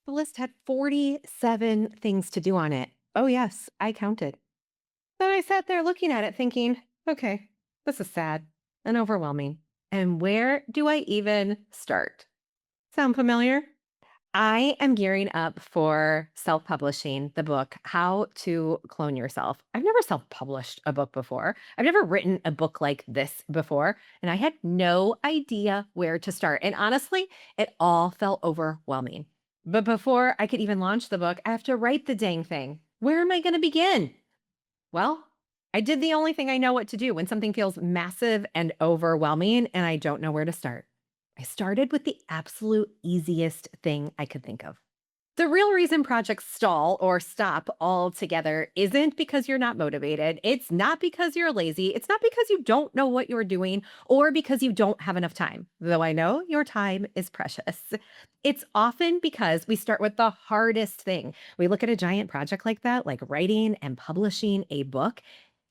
The list had 47 things to do on it. Oh, yes, I counted. Then I sat there looking at it thinking, okay, this is sad and overwhelming. And where do I even start? Sound familiar? I am gearing up for self publishing the book, How to Clone Yourself. I've never self published a book before. I've never written a book like this before. And I had no idea where to start. And honestly, it all felt overwhelming. But before I could even launch the book, I have to write the dang thing. Where am I going to begin? Well, I did the only thing I know what to do when something feels massive and overwhelming and I don't know where to start. I started with the absolute easiest thing I could think of. The real reason projects stall or stop altogether isn't because you're not motivated. It's not because you're lazy. It's not because you don't know what you're doing or because you don't have enough time, though I know your time is precious. It's often because we start with the hardest thing. We look at a giant project like that, like writing and publishing a book,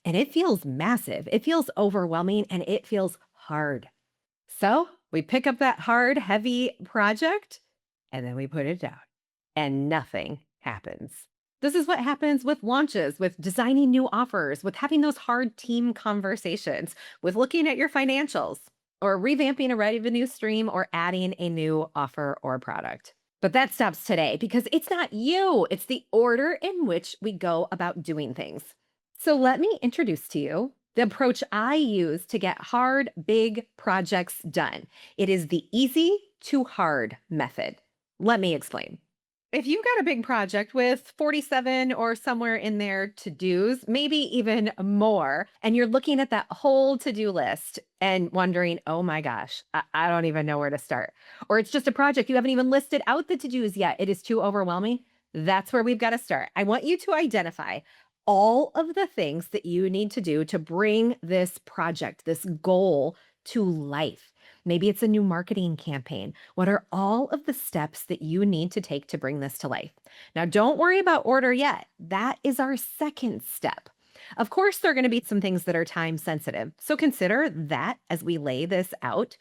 and it feels massive. It feels overwhelming and it feels hard. So we pick up that hard, heavy project and then we put it down and nothing happens. This is what happens with launches, with designing new offers, with having those hard team conversations, with looking at your financials, or revamping a revenue stream or adding a new offer or product. But that stops today because it's not you, it's the order in which we go about doing things. So let me introduce to you the approach I use to get hard, big projects done. It is the easy to hard method. Let me explain. If you got a big project with 47 or somewhere in there to dos, maybe even more, and you're looking at that whole to do list and wondering, oh my gosh, I don't even know where to start. Or it's just a project you haven't even listed out the to dos yet. It is too overwhelming. That's where we've got to start. I want you to identify all of the things that you need to do to bring this project, this goal to life. Maybe it's a new marketing campaign. What are all of the steps that you need to take to bring this to life? Now, don't worry about order yet. That is our second step. Of course, there are going to be some things that are time sensitive. So consider that as we lay this out.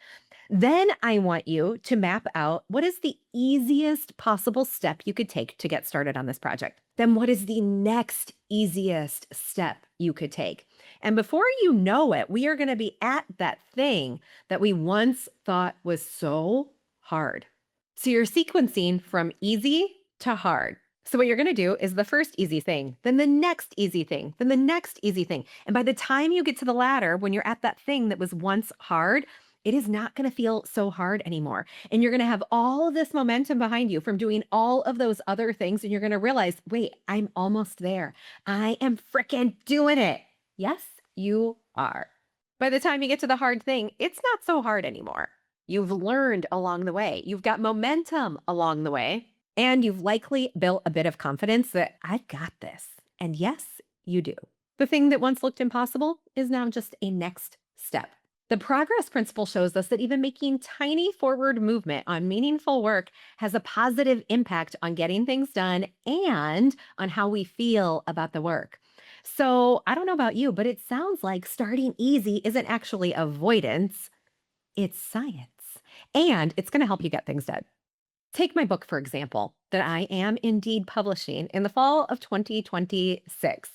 Then I want you to map out what is the easiest possible step you could take to get started on this project. Then what is the next easiest step you could take? And before you know it, we are going to be at that thing that we once thought was so hard. So you're sequencing from easy to hard. So what you're going to do is the first easy thing, then the next easy thing, then the next easy thing. And by the time you get to the ladder, when you're at that thing that was once hard, it is not going to feel so hard anymore. And you're going to have all of this momentum behind you from doing all of those other things. And you're going to realize, wait, I'm almost there. I am freaking doing it. Yes, you are. By the time you get to the hard thing, it's not so hard anymore. You've learned along the way, you've got momentum along the way, and you've likely built a bit of confidence that I've got this. And yes, you do. The thing that once looked impossible is now just a next step. The progress principle shows us that even making tiny forward movement on meaningful work has a positive impact on getting things done and on how we feel about the work. So I don't know about you, but it sounds like starting easy isn't actually avoidance, it's science. And it's going to help you get things done. Take my book, for example, that I am indeed publishing in the fall of 2026.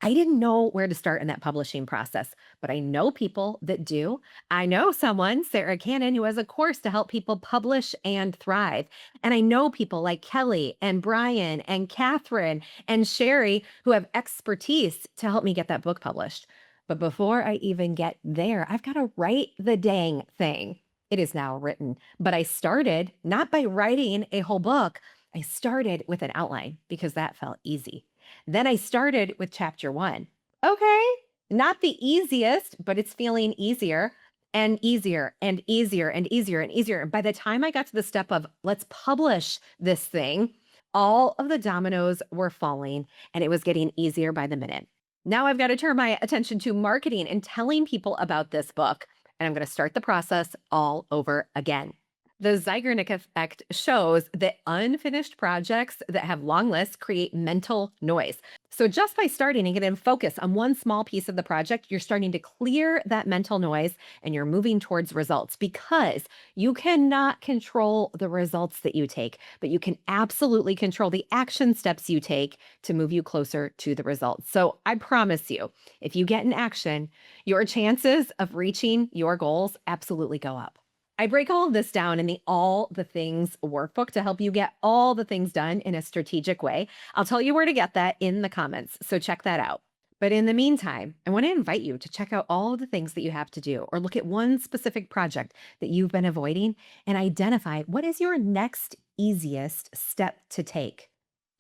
I didn't know where to start in that publishing process, but I know people that do. I know someone, Sarah Cannon, who has a course to help people publish and thrive. And I know people like Kelly and Brian and Catherine and Sherry who have expertise to help me get that book published. But before I even get there, I've got to write the dang thing. It is now written, but I started not by writing a whole book. I started with an outline because that felt easy. Then I started with chapter one. Okay, not the easiest, but it's feeling easier and easier and easier and easier and easier. And by the time I got to the step of let's publish this thing, all of the dominoes were falling and it was getting easier by the minute. Now I've got to turn my attention to marketing and telling people about this book. And I'm going to start the process all over again. The Zeigarnik effect shows that unfinished projects that have long lists create mental noise. So, just by starting and getting focus on one small piece of the project, you're starting to clear that mental noise and you're moving towards results because you cannot control the results that you take, but you can absolutely control the action steps you take to move you closer to the results. So, I promise you, if you get in action, your chances of reaching your goals absolutely go up. I break all of this down in the All the Things workbook to help you get all the things done in a strategic way. I'll tell you where to get that in the comments, so check that out. But in the meantime, I want to invite you to check out all of the things that you have to do or look at one specific project that you've been avoiding and identify what is your next easiest step to take.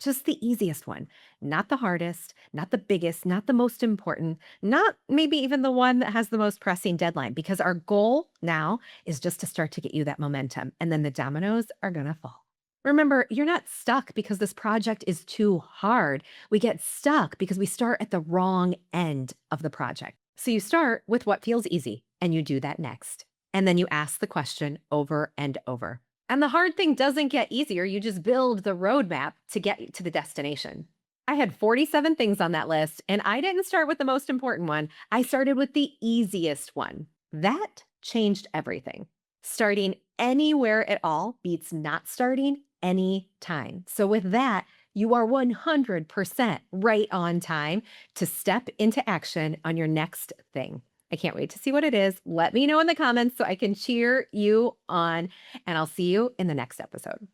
Just the easiest one, not the hardest, not the biggest, not the most important, not maybe even the one that has the most pressing deadline, because our goal now is just to start to get you that momentum, and then the dominoes are going to fall. Remember, you're not stuck because this project is too hard. We get stuck because we start at the wrong end of the project. So you start with what feels easy and you do that next. And then you ask the question over and over. And the hard thing doesn't get easier. You just build the roadmap to get to the destination. I had 47 things on that list, and I didn't start with the most important one. I started with the easiest one. That changed everything. Starting anywhere at all beats not starting any time. So, with that, you are 100% right on time to step into action on your next thing. I can't wait to see what it is. Let me know in the comments so I can cheer you on, and I'll see you in the next episode.